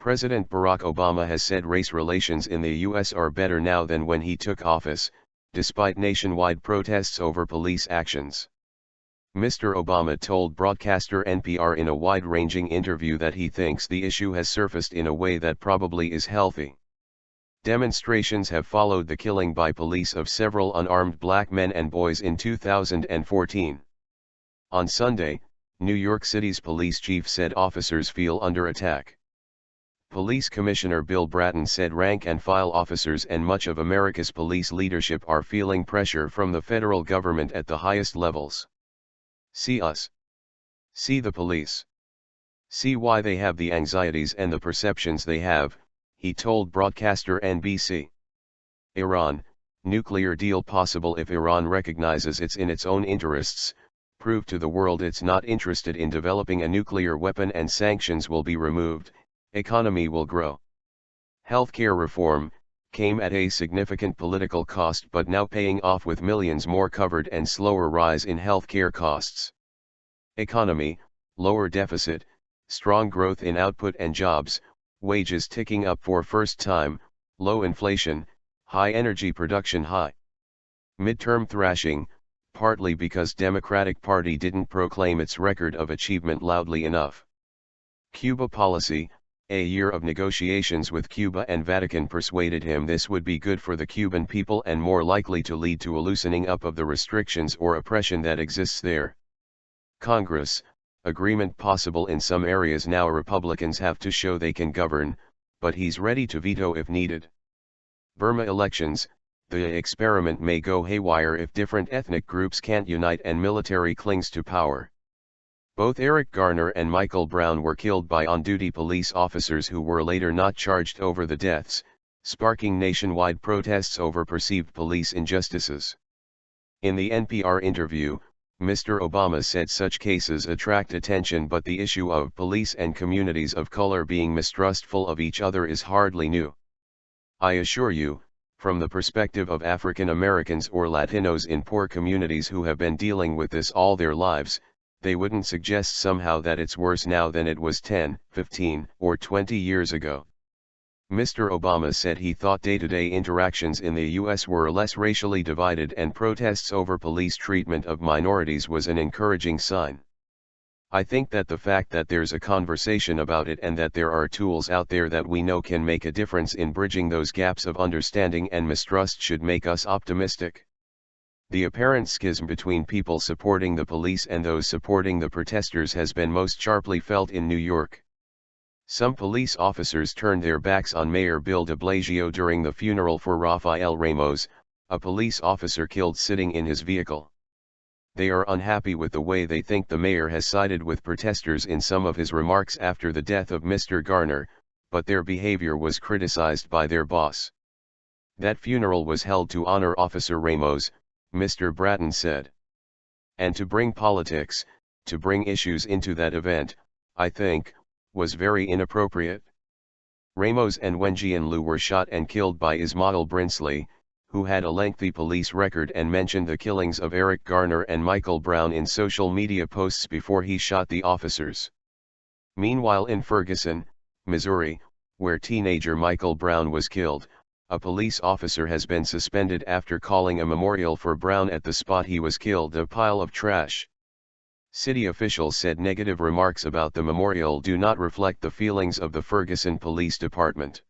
President Barack Obama has said race relations in the U.S. are better now than when he took office, despite nationwide protests over police actions. Mr. Obama told broadcaster NPR in a wide-ranging interview that he thinks the issue has surfaced in a way that probably is healthy. Demonstrations have followed the killing by police of several unarmed black men and boys in 2014. On Sunday, New York City's police chief said officers feel under attack. Police Commissioner Bill Bratton said rank-and-file officers and much of America's police leadership are feeling pressure from the federal government at the highest levels. See us. See the police. See why they have the anxieties and the perceptions they have, he told broadcaster NBC. Iran, nuclear deal possible if Iran recognizes it's in its own interests, prove to the world it's not interested in developing a nuclear weapon and sanctions will be removed, economy will grow. Healthcare reform came at a significant political cost but now paying off with millions more covered and slower rise in healthcare costs. Economy, lower deficit, strong growth in output and jobs, wages ticking up for first time, low inflation, high energy production high. Midterm thrashing, partly because Democratic Party didn't proclaim its record of achievement loudly enough. Cuba policy, a year of negotiations with Cuba and Vatican persuaded him this would be good for the Cuban people and more likely to lead to a loosening up of the restrictions or oppression that exists there. Congress, agreement possible in some areas now. Republicans have to show they can govern, but he's ready to veto if needed. Burma elections, the experiment may go haywire if different ethnic groups can't unite and military clings to power. Both Eric Garner and Michael Brown were killed by on-duty police officers who were later not charged over the deaths, sparking nationwide protests over perceived police injustices. In the NPR interview, Mr. Obama said such cases attract attention, but the issue of police and communities of color being mistrustful of each other is hardly new. I assure you, from the perspective of African Americans or Latinos in poor communities who have been dealing with this all their lives, they wouldn't suggest somehow that it's worse now than it was 10, 15, or 20 years ago. Mr. Obama said he thought day-to-day interactions in the U.S. were less racially divided and protests over police treatment of minorities was an encouraging sign. I think that the fact that there's a conversation about it and that there are tools out there that we know can make a difference in bridging those gaps of understanding and mistrust should make us optimistic. The apparent schism between people supporting the police and those supporting the protesters has been most sharply felt in New York. Some police officers turned their backs on Mayor Bill de Blasio during the funeral for Rafael Ramos, a police officer killed sitting in his vehicle. They are unhappy with the way they think the mayor has sided with protesters in some of his remarks after the death of Mr. Garner, but their behavior was criticized by their boss. That funeral was held to honor Officer Ramos, Mr. Bratton said. And to bring politics, to bring issues into that event, I think, was very inappropriate. Ramos and Wenjian Liu were shot and killed by Ismail Brinsley, who had a lengthy police record and mentioned the killings of Eric Garner and Michael Brown in social media posts before he shot the officers. Meanwhile, in Ferguson, Missouri, where teenager Michael Brown was killed, a police officer has been suspended after calling a memorial for Brown at the spot he was killed a pile of trash. City officials said negative remarks about the memorial do not reflect the feelings of the Ferguson Police Department.